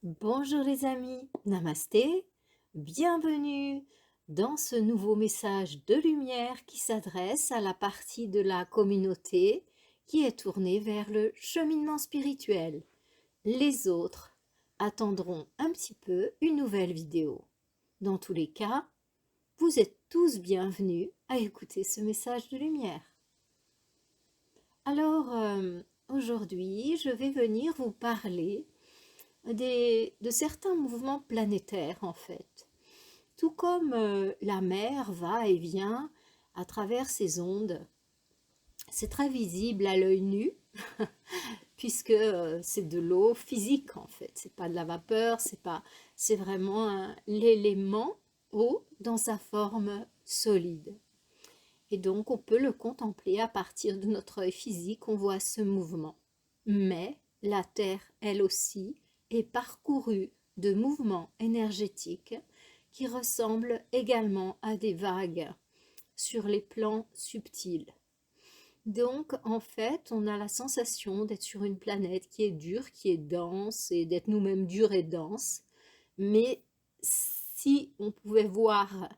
Bonjour les amis, namasté, bienvenue dans ce nouveau message de lumière qui s'adresse à la partie de la communauté qui est tournée vers le cheminement spirituel. Les autres attendront un petit peu une nouvelle vidéo. Dans tous les cas, vous êtes tous bienvenus à écouter ce message de lumière. Alors, aujourd'hui, je vais venir vous parler de certains mouvements planétaires en fait. Tout comme la mer va et vient à travers ses ondes, c'est très visible à l'œil nu puisque c'est de l'eau physique en fait, c'est pas de la vapeur, c'est vraiment l'élément eau dans sa forme solide. Et donc on peut le contempler à partir de notre œil physique, on voit ce mouvement. Mais la Terre, elle aussi, est parcourue de mouvements énergétiques qui ressemblent également à des vagues sur les plans subtils. Donc, en fait, on a la sensation d'être sur une planète qui est dure, qui est dense, et d'être nous-mêmes durs et denses. Mais si on pouvait voir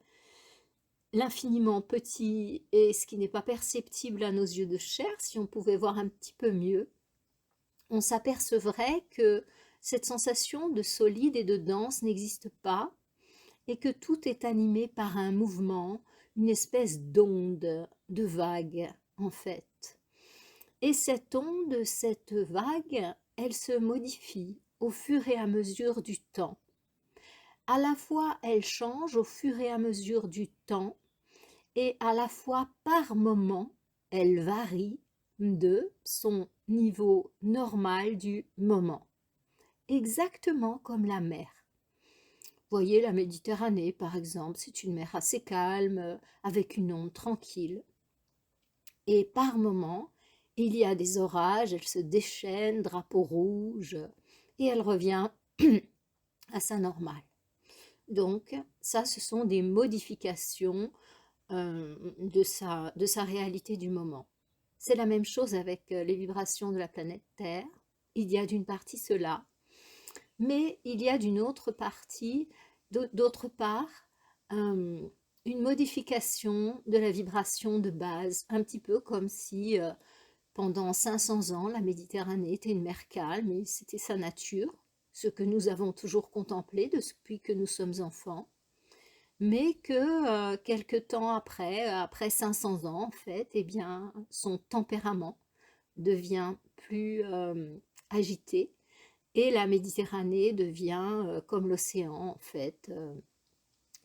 l'infiniment petit et ce qui n'est pas perceptible à nos yeux de chair, si on pouvait voir un petit peu mieux, on s'apercevrait que cette sensation de solide et de dense n'existe pas et que tout est animé par un mouvement, une espèce d'onde, de vague en fait. Et cette onde, cette vague, elle se modifie au fur et à mesure du temps. À la fois, elle change au fur et à mesure du temps et à la fois par moment, elle varie de son niveau normal du moment, exactement comme la mer. Vous voyez, la Méditerranée, par exemple, c'est une mer assez calme, avec une onde tranquille. Et par moment, il y a des orages, elle se déchaîne, drapeau rouge, et elle revient à sa normale. Donc, ça, ce sont des modifications de sa réalité du moment. C'est la même chose avec les vibrations de la planète Terre. Il y a d'une partie cela, mais il y a d'une autre partie, d'autre part, une modification de la vibration de base, un petit peu comme si pendant 500 ans, la Méditerranée était une mer calme et c'était sa nature, ce que nous avons toujours contemplé depuis que nous sommes enfants. Mais que quelque temps après 500 ans en fait, eh bien, son tempérament devient plus agité et la Méditerranée devient comme l'océan en fait,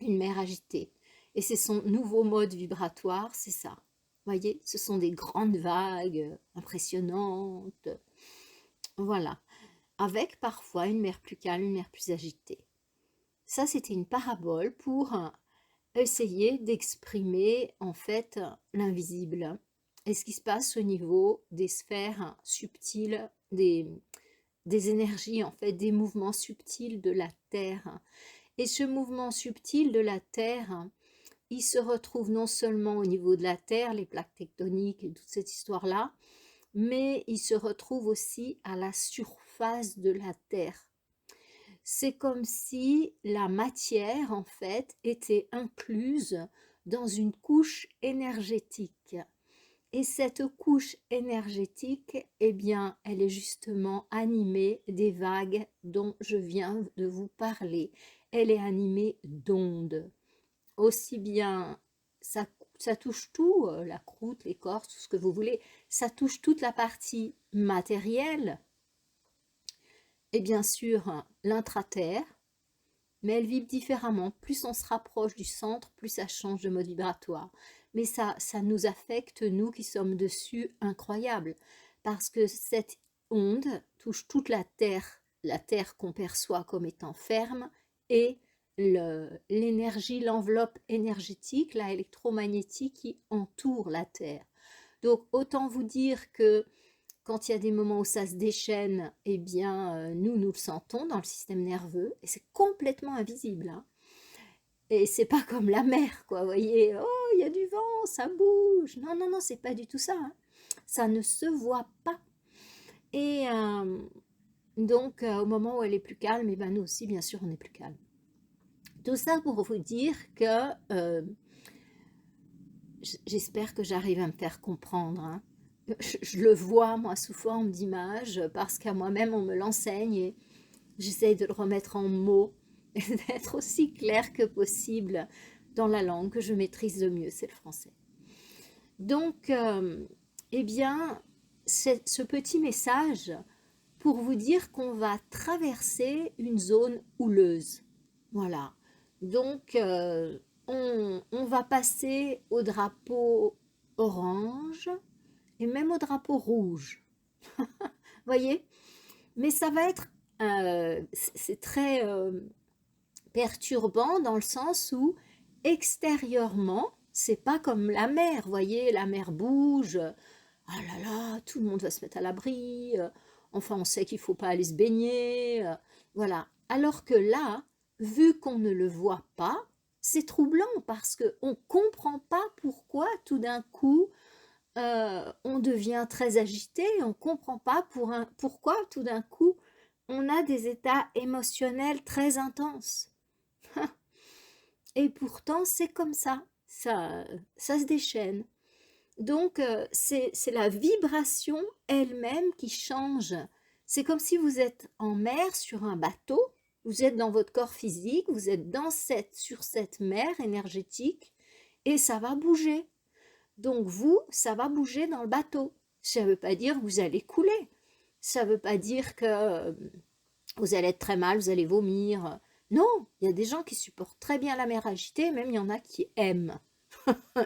une mer agitée. Et c'est son nouveau mode vibratoire, c'est ça. Vous voyez, ce sont des grandes vagues impressionnantes, voilà, avec parfois une mer plus calme, une mer plus agitée. Ça, c'était une parabole pour essayer d'exprimer en fait l'invisible et ce qui se passe au niveau des sphères subtiles, des énergies en fait, des mouvements subtils de la Terre. Et ce mouvement subtil de la Terre, il se retrouve non seulement au niveau de la Terre, les plaques tectoniques et toute cette histoire-là, mais il se retrouve aussi à la surface de la Terre. C'est comme si la matière, en fait, était incluse dans une couche énergétique. Et cette couche énergétique, eh bien, elle est justement animée des vagues dont je viens de vous parler. Elle est animée d'ondes. Aussi bien, ça, ça touche tout, la croûte, l'écorce, tout ce que vous voulez. Ça touche toute la partie matérielle et bien sûr l'intraterre, mais elle vibre différemment. Plus on se rapproche du centre, plus ça change de mode vibratoire. Mais ça nous affecte, nous qui sommes dessus, incroyable. Parce que cette onde touche toute la Terre qu'on perçoit comme étant ferme, et l'énergie, l'enveloppe énergétique, la électromagnétique qui entoure la Terre. Donc autant vous dire que quand il y a des moments où ça se déchaîne, eh bien, nous le sentons dans le système nerveux et c'est complètement invisible, hein. Et c'est pas comme la mer, quoi, vous voyez, oh, il y a du vent, ça bouge. Non, non, non, c'est pas du tout ça, hein. Ça ne se voit pas. Et Donc, au moment où elle est plus calme, et ben nous aussi, bien sûr, on est plus calme. Tout ça pour vous dire que j'espère que j'arrive à me faire comprendre, hein. Je le vois, moi, sous forme d'image, parce qu'à moi-même, on me l'enseigne et j'essaye de le remettre en mots et d'être aussi clair que possible dans la langue que je maîtrise le mieux, c'est le français. Donc, eh bien, c'est ce petit message pour vous dire qu'on va traverser une zone houleuse. Voilà. Donc, on va passer au drapeau orange et même au drapeau rouge. Voyez? Mais ça va être, c'est très perturbant dans le sens où extérieurement, c'est pas comme la mer. Voyez, la mer bouge. Ah là là, tout le monde va se mettre à l'abri. Enfin, on sait qu'il faut pas aller se baigner. Voilà. Alors que là, vu qu'on ne le voit pas, c'est troublant parce qu'on ne comprend pas pourquoi tout d'un coup on devient très agité, on ne comprend pas pourquoi tout d'un coup on a des états émotionnels très intenses. Et pourtant, c'est comme ça se déchaîne. Donc, c'est la vibration elle-même qui change. C'est comme si vous êtes en mer sur un bateau, vous êtes dans votre corps physique, vous êtes sur cette mer énergétique et ça va bouger. Donc vous, ça va bouger dans le bateau. Ça ne veut pas dire que vous allez couler. Ça ne veut pas dire que vous allez être très mal, vous allez vomir. Non, il y a des gens qui supportent très bien la mer agitée, même il y en a qui aiment.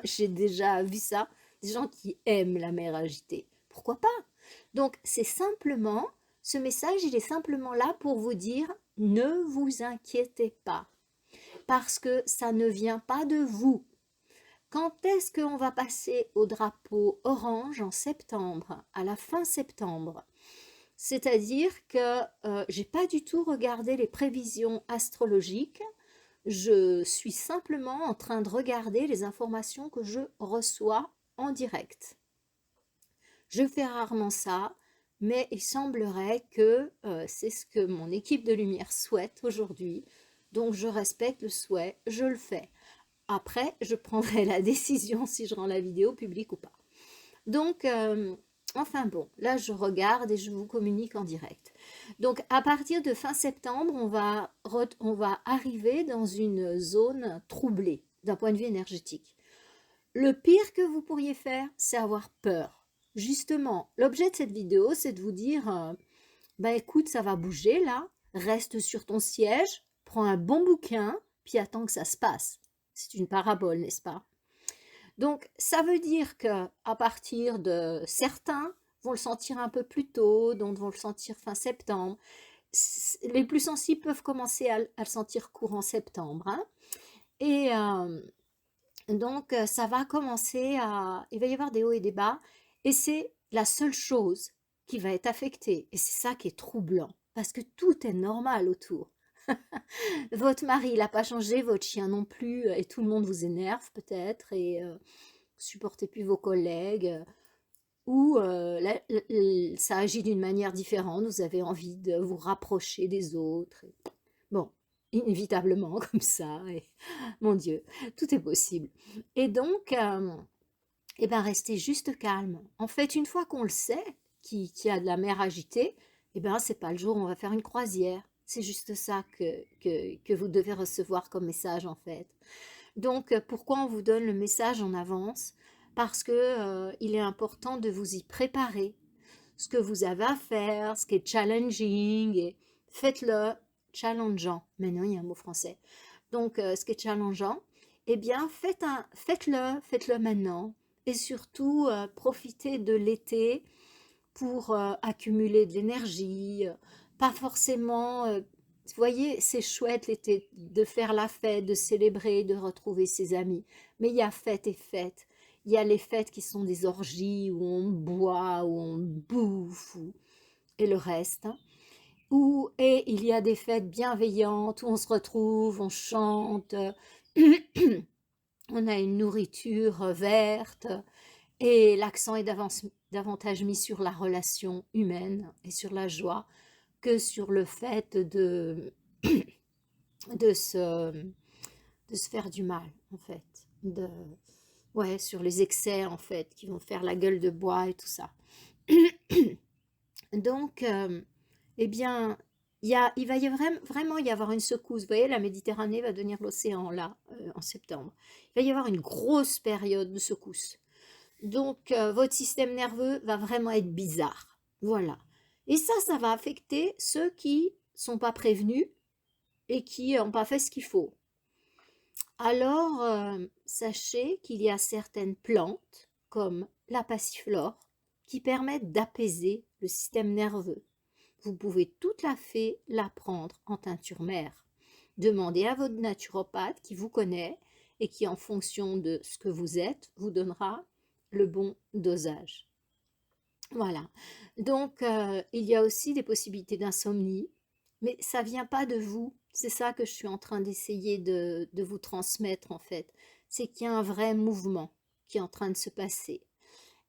J'ai déjà vu ça, des gens qui aiment la mer agitée. Pourquoi pas? Donc c'est simplement, ce message, il est simplement là pour vous dire, ne vous inquiétez pas, parce que ça ne vient pas de vous. Quand est-ce qu'on va passer au drapeau orange en septembre, à la fin septembre? C'est-à-dire que j'ai pas du tout regardé les prévisions astrologiques, je suis simplement en train de regarder les informations que je reçois en direct. Je fais rarement ça, mais il semblerait que c'est ce que mon équipe de lumière souhaite aujourd'hui. Donc je respecte le souhait, je le fais. Après, je prendrai la décision si je rends la vidéo publique ou pas. Donc, enfin bon, là je regarde et je vous communique en direct. Donc à partir de fin septembre, on va arriver dans une zone troublée d'un point de vue énergétique. Le pire que vous pourriez faire, c'est avoir peur. Justement, l'objet de cette vidéo, c'est de vous dire, bah écoute, ça va bouger là, reste sur ton siège, prends un bon bouquin, puis attends que ça se passe. C'est une parabole, n'est-ce pas? Donc, ça veut dire que à partir de certains vont le sentir un peu plus tôt, d'autres vont le sentir fin septembre. Les plus sensibles peuvent commencer à le sentir courant septembre, hein. Et donc, ça va commencer à... Il va y avoir des hauts et des bas. Et c'est la seule chose qui va être affectée. Et c'est ça qui est troublant. Parce que tout est normal autour. Votre mari, il n'a pas changé, votre chien non plus, et tout le monde vous énerve peut-être, et supportez plus vos collègues, ou ça agit d'une manière différente, vous avez envie de vous rapprocher des autres. Bon, inévitablement comme ça, et mon Dieu, tout est possible. Et donc, eh ben, restez juste calme. En fait, une fois qu'on le sait, qu'il y a de la mer agitée, eh ben, c'est pas le jour où on va faire une croisière. C'est juste ça que vous devez recevoir comme message, en fait. Donc, pourquoi on vous donne le message en avance? Parce que il est important de vous y préparer. Ce que vous avez à faire, ce qui est challenging, et faites-le challengeant. Maintenant, il y a un mot français. Donc, ce qui est challengeant, eh bien, faites-le maintenant. Et surtout, profitez de l'été pour accumuler de l'énergie. Pas forcément, vous voyez, c'est chouette l'été de faire la fête, de célébrer, de retrouver ses amis. Mais il y a fête et fête. Il y a les fêtes qui sont des orgies où on boit, où on bouffe, et le reste, hein. Et il y a des fêtes bienveillantes où on se retrouve, on chante, on a une nourriture verte, et l'accent est davantage mis sur la relation humaine et sur la joie que sur le fait de se faire du mal, en fait. Ouais, sur les excès, en fait, qui vont faire la gueule de bois et tout ça. Donc, eh bien, il va vraiment y avoir une secousse. Vous voyez, la Méditerranée va devenir l'océan, là, en septembre. Il va y avoir une grosse période de secousse. Donc, votre système nerveux va vraiment être bizarre. Voilà. Et ça va affecter ceux qui sont pas prévenus et qui n'ont pas fait ce qu'il faut. Alors, sachez qu'il y a certaines plantes, comme la passiflore, qui permettent d'apaiser le système nerveux. Vous pouvez tout à fait la prendre en teinture mère. Demandez à votre naturopathe qui vous connaît et qui, en fonction de ce que vous êtes, vous donnera le bon dosage. Voilà. Donc, il y a aussi des possibilités d'insomnie, mais ça ne vient pas de vous. C'est ça que je suis en train d'essayer de vous transmettre, en fait. C'est qu'il y a un vrai mouvement qui est en train de se passer.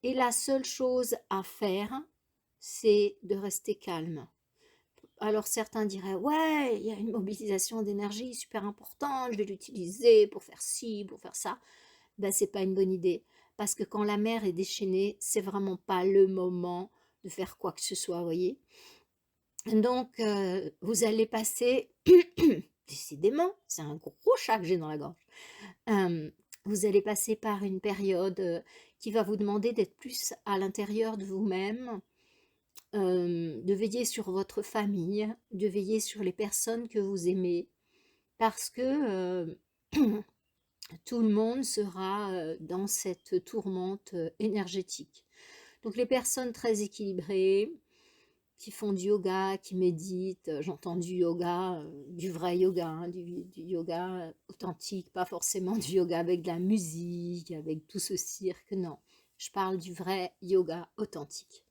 Et la seule chose à faire, c'est de rester calme. Alors certains diraient, ouais, il y a une mobilisation d'énergie super importante, je vais l'utiliser pour faire ci, pour faire ça. Ben, c'est pas une bonne idée. Parce que quand la mer est déchaînée, c'est vraiment pas le moment de faire quoi que ce soit, vous voyez. Donc, vous allez passer, décidément, c'est un gros chat que j'ai dans la gorge. Vous allez passer par une période qui va vous demander d'être plus à l'intérieur de vous-même, de veiller sur votre famille, de veiller sur les personnes que vous aimez, parce que tout le monde sera dans cette tourmente énergétique. Donc les personnes très équilibrées, qui font du yoga, qui méditent, j'entends du yoga, du vrai yoga, hein, du yoga authentique, pas forcément du yoga avec de la musique, avec tout ce cirque, non. Je parle du vrai yoga authentique.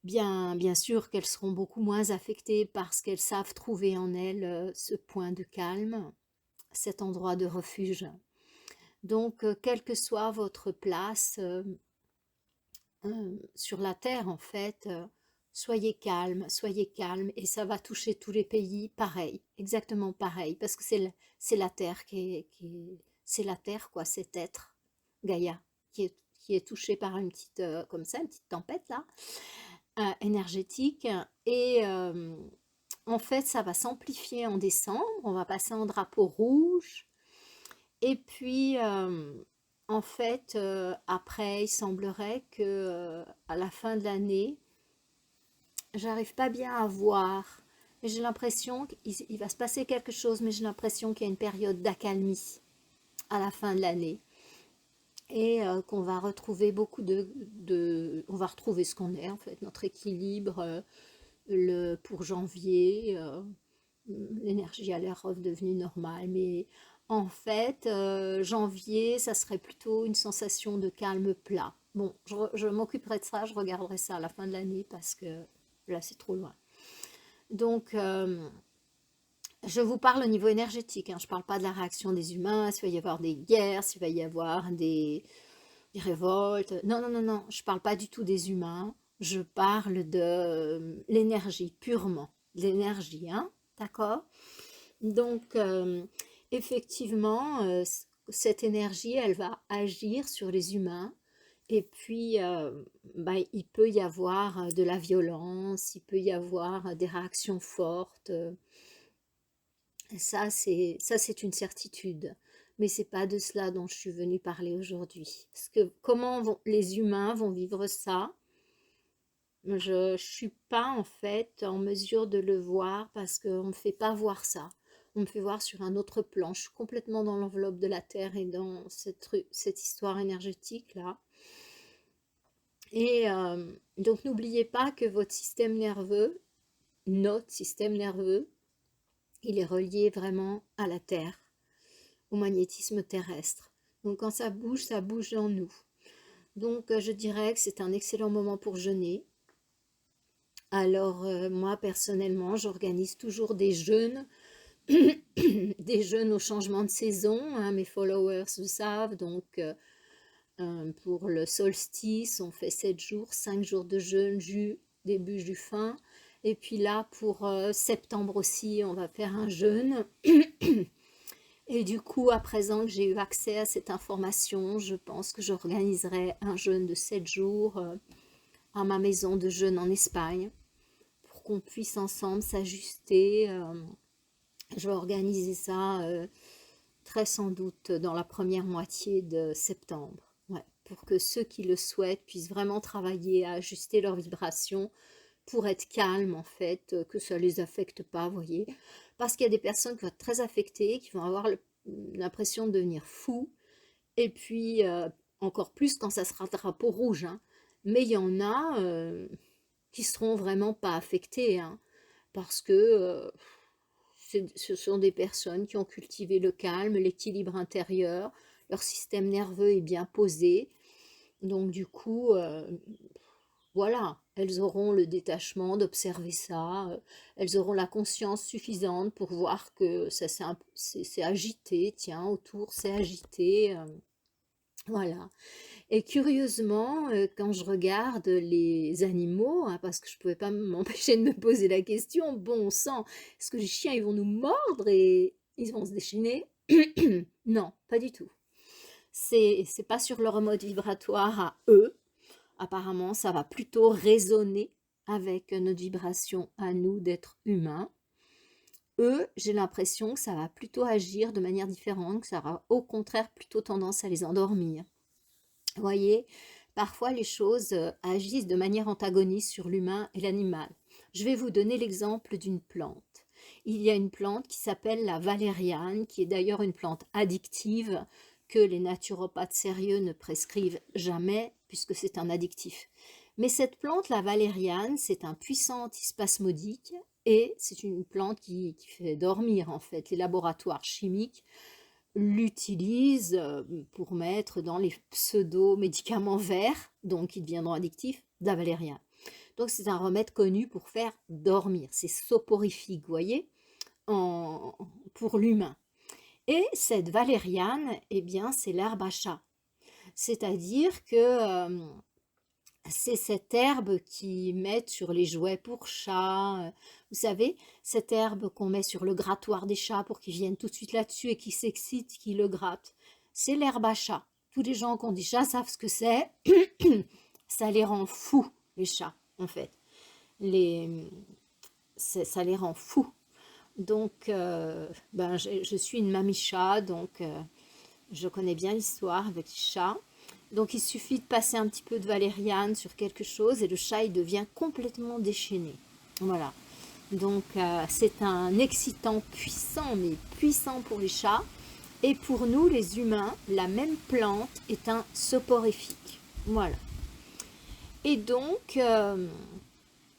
Bien sûr qu'elles seront beaucoup moins affectées parce qu'elles savent trouver en elles ce point de calme, cet endroit de refuge. Donc, quelle que soit votre place sur la Terre, en fait, soyez calme, et ça va toucher tous les pays pareil, exactement pareil, parce que c'est la Terre c'est la Terre, quoi, cet être, Gaïa, qui est touché par une petite, comme ça, une petite tempête, là, énergétique, et en fait, ça va s'amplifier en décembre, on va passer en drapeau rouge, et puis, en fait, après, il semblerait que à la fin de l'année, j'arrive pas bien à voir. J'ai l'impression qu'il va se passer quelque chose, mais j'ai l'impression qu'il y a une période d'accalmie à la fin de l'année. Et qu'on va retrouver on va retrouver ce qu'on est, en fait, notre équilibre pour janvier. L'énergie a l'air redevenue normale, mais en fait, janvier, ça serait plutôt une sensation de calme plat. Bon, je m'occuperai de ça, je regarderai ça à la fin de l'année parce que là, c'est trop loin. Donc, je vous parle au niveau énergétique, hein, je ne parle pas de la réaction des humains, s'il va y avoir des guerres, s'il va y avoir des révoltes. Non, non, non, non, je ne parle pas du tout des humains, je parle de l'énergie, purement. L'énergie, hein, d'accord? Donc, effectivement, cette énergie, elle va agir sur les humains. Et puis, bah, il peut y avoir de la violence, il peut y avoir des réactions fortes. Ça, c'est une certitude. Mais c'est pas de cela dont je suis venue parler aujourd'hui. Parce que les humains vont vivre ça? Je suis pas en fait en mesure de le voir parce qu'on me fait pas voir ça. On me fait voir sur un autre plan. Je suis complètement dans l'enveloppe de la Terre et dans cette histoire énergétique là. Et donc n'oubliez pas que votre système nerveux, notre système nerveux, il est relié vraiment à la Terre, au magnétisme terrestre. Donc quand ça bouge dans nous. Donc je dirais que c'est un excellent moment pour jeûner. Alors moi personnellement, j'organise toujours des jeûnes, des jeûnes au changement de saison, hein, mes followers le savent. Donc pour le solstice, on fait 7 jours, 5 jours de jeûne, début, jus, fin. Et puis là, pour septembre aussi, on va faire un jeûne. Et du coup, à présent que j'ai eu accès à cette information, je pense que j'organiserai un jeûne de 7 jours à ma maison de jeûne en Espagne pour qu'on puisse ensemble s'ajuster. Je vais organiser ça très sans doute dans la première moitié de septembre. Ouais, pour que ceux qui le souhaitent puissent vraiment travailler à ajuster leurs vibrations pour être calmes en fait, que ça ne les affecte pas, vous voyez. Parce qu'il y a des personnes qui vont être très affectées, qui vont avoir l'impression de devenir fous, et puis encore plus quand ça sera drapeau rouge, hein. Mais il y en a qui seront vraiment pas affectés, hein, parce que ce sont des personnes qui ont cultivé le calme, l'équilibre intérieur, leur système nerveux est bien posé, donc du coup, voilà, elles auront le détachement d'observer ça, elles auront la conscience suffisante pour voir que ça c'est agité, tiens, autour c'est agité, voilà. Et curieusement, quand je regarde les animaux, hein, parce que je ne pouvais pas m'empêcher de me poser la question, bon sang, est-ce que les chiens ils vont nous mordre et ils vont se déchaîner? Non, pas du tout. C'est pas sur leur mode vibratoire à eux. Apparemment, ça va plutôt résonner avec notre vibration à nous d'être humains. Eux, j'ai l'impression que ça va plutôt agir de manière différente, que ça aura au contraire plutôt tendance à les endormir. Vous voyez, parfois les choses agissent de manière antagoniste sur l'humain et l'animal. Je vais vous donner l'exemple d'une plante. Il y a une plante qui s'appelle la valériane, qui est d'ailleurs une plante addictive que les naturopathes sérieux ne prescrivent jamais puisque c'est un addictif. Mais cette plante, la valériane, c'est un puissant antispasmodique et c'est une plante qui fait dormir en fait. Les laboratoires chimiques l'utilisent pour mettre dans les pseudo-médicaments verts, donc qui deviendront addictifs, de la valériane. Donc c'est un remède connu pour faire dormir. C'est soporifique, vous voyez, pour l'humain. Et cette valériane, eh bien, c'est l'herbe à chat. C'est-à-dire que c'est cette herbe qu'ils mettent sur les jouets pour chats. Vous savez, cette herbe qu'on met sur le grattoir des chats pour qu'ils viennent tout de suite là-dessus et qu'ils s'excitent, qu'ils le grattent. C'est l'herbe à chat. Tous les gens qui ont des chats savent ce que c'est. Ça les rend fous, les chats, en fait. Ça les rend fous. Donc, je suis une mamie chat, donc je connais bien l'histoire avec les chats. Donc il suffit de passer un petit peu de valériane sur quelque chose et le chat il devient complètement déchaîné. Voilà. Donc c'est un excitant puissant, mais puissant pour les chats. Et pour nous les humains, la même plante est un soporifique. Voilà. Et donc,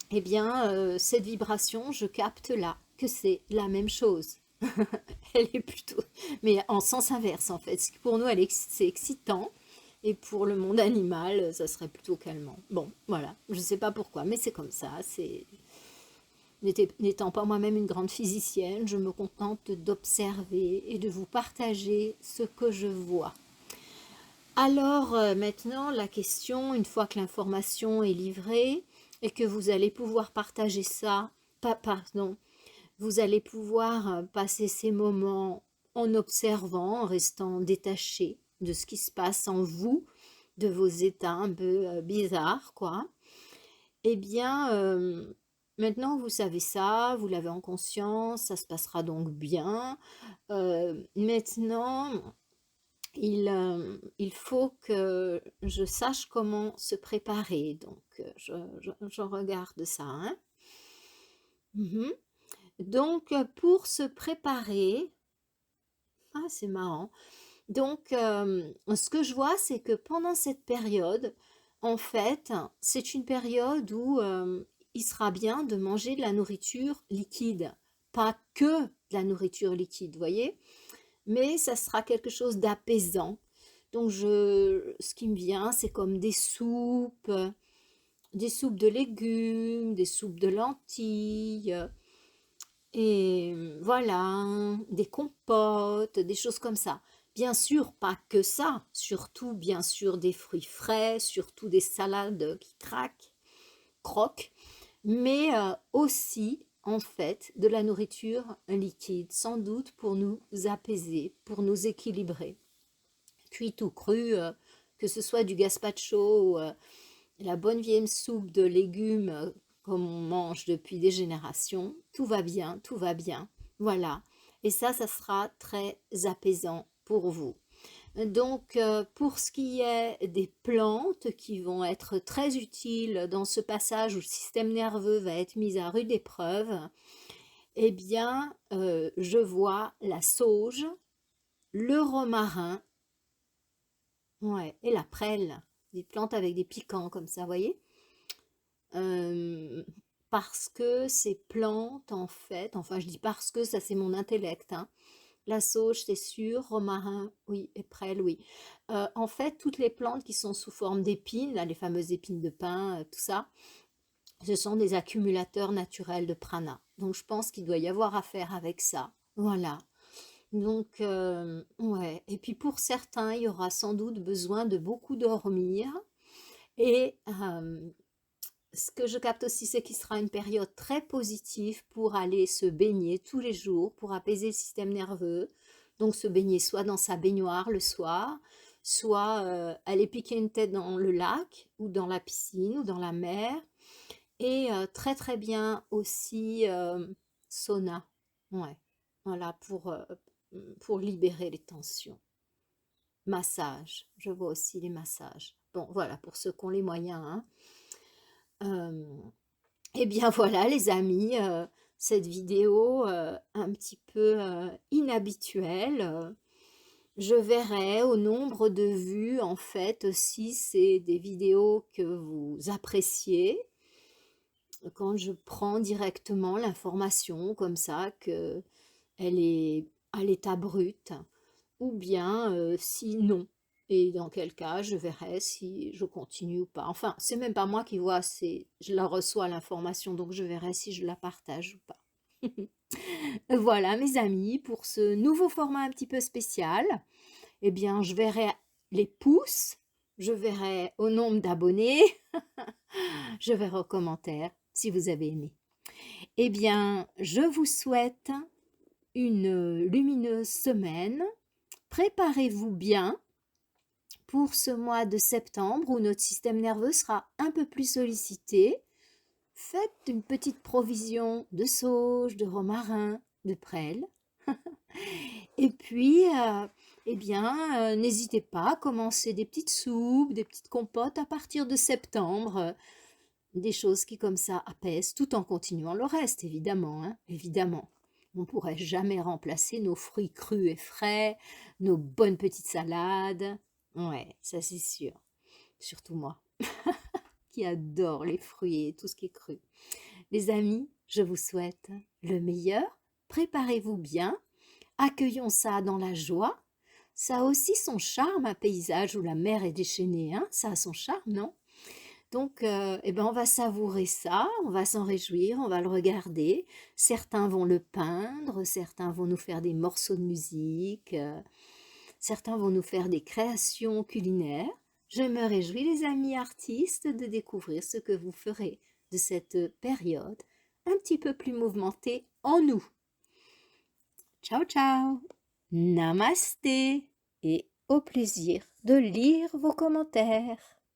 eh bien, cette vibration, je capte là que c'est la même chose. Elle est plutôt, mais en sens inverse en fait. Pour nous, c'est excitant. Et pour le monde animal, ça serait plutôt calmant. Bon, voilà, je ne sais pas pourquoi, mais c'est comme ça. N'étant pas moi-même une grande physicienne, je me contente d'observer et de vous partager ce que je vois. Alors maintenant, la question, une fois que l'information est livrée et que vous allez pouvoir partager ça, pardon, vous allez pouvoir passer ces moments en observant, en restant détaché de ce qui se passe en vous, de vos états un peu bizarres, quoi. Eh bien, maintenant vous savez ça, vous l'avez en conscience, ça se passera donc bien. Maintenant, il faut que je sache comment se préparer, donc je regarde ça, hein. Donc, pour se préparer, ah, c'est marrant. Donc, ce que je vois, c'est que pendant cette période, en fait, c'est une période où il sera bien de manger de la nourriture liquide. Pas que de la nourriture liquide, vous voyez, mais ça sera quelque chose d'apaisant. Donc, ce qui me vient, c'est comme des soupes de légumes, des soupes de lentilles, et voilà, des compotes, des choses comme ça. Bien sûr, pas que ça, surtout bien sûr des fruits frais, surtout des salades qui croquent. mais aussi en fait de la nourriture liquide, sans doute pour nous apaiser, pour nous équilibrer. Cuit ou cru, que ce soit du gazpacho ou la bonne vieille soupe de légumes comme on mange depuis des générations, tout va bien, tout va bien. Voilà. Et ça sera très apaisant pour vous. Donc, pour ce qui est des plantes qui vont être très utiles dans ce passage où le système nerveux va être mis à rude épreuve, eh bien, je vois la sauge, le romarin, ouais, et la prêle, des plantes avec des piquants comme ça, vous voyez? Euh, Parce que ces plantes, en fait, enfin je dis parce que ça c'est mon intellect, hein. La sauge, c'est sûr, romarin, oui, et prêle, oui. En fait, toutes les plantes qui sont sous forme d'épines, là, les fameuses épines de pin, tout ça, ce sont des accumulateurs naturels de prana. Donc je pense qu'il doit y avoir affaire avec ça. Voilà. Donc, ouais. Et puis pour certains, il y aura sans doute besoin de beaucoup dormir. Et ce que je capte aussi, c'est qu'il sera une période très positive pour aller se baigner tous les jours, pour apaiser le système nerveux. Donc se baigner soit dans sa baignoire le soir, soit aller piquer une tête dans le lac ou dans la piscine ou dans la mer. Et très très bien aussi sauna. Ouais, voilà, pour libérer les tensions. Massage, je vois aussi les massages. Bon, voilà, pour ceux qui ont les moyens, hein. Euh, Eh bien voilà les amis, cette vidéo un petit peu inhabituelle. Je verrai au nombre de vues en fait si c'est des vidéos que vous appréciez. Quand je prends directement l'information comme ça, que elle est à l'état brut, ou bien si non. Et dans quel cas, je verrai si je continue ou pas. Enfin, c'est même pas moi qui vois, c'est je la reçois l'information, donc je verrai si je la partage ou pas. Voilà, mes amis, pour ce nouveau format un petit peu spécial, eh bien, je verrai les pouces, je verrai au nombre d'abonnés, je verrai aux commentaires si vous avez aimé. Eh bien, je vous souhaite une lumineuse semaine. Préparez-vous bien pour ce mois de septembre où notre système nerveux sera un peu plus sollicité. Faites une petite provision de sauge, de romarin, de prêle. Et puis, eh bien, n'hésitez pas à commencer des petites soupes, des petites compotes à partir de septembre. Des choses qui comme ça apaisent tout en continuant le reste, évidemment, hein, évidemment. On ne pourrait jamais remplacer nos fruits crus et frais, nos bonnes petites salades. Ouais, ça c'est sûr. Surtout moi, qui adore les fruits et tout ce qui est cru. Les amis, je vous souhaite le meilleur. Préparez-vous bien. Accueillons ça dans la joie. Ça a aussi son charme, un paysage où la mer est déchaînée, hein. Ça a son charme, non? Donc, eh ben, on va savourer ça, on va s'en réjouir, on va le regarder. Certains vont le peindre, certains vont nous faire des morceaux de musique, certains vont nous faire des créations culinaires. Je me réjouis, les amis artistes, de découvrir ce que vous ferez de cette période un petit peu plus mouvementée en nous. Ciao, ciao, namasté et au plaisir de lire vos commentaires.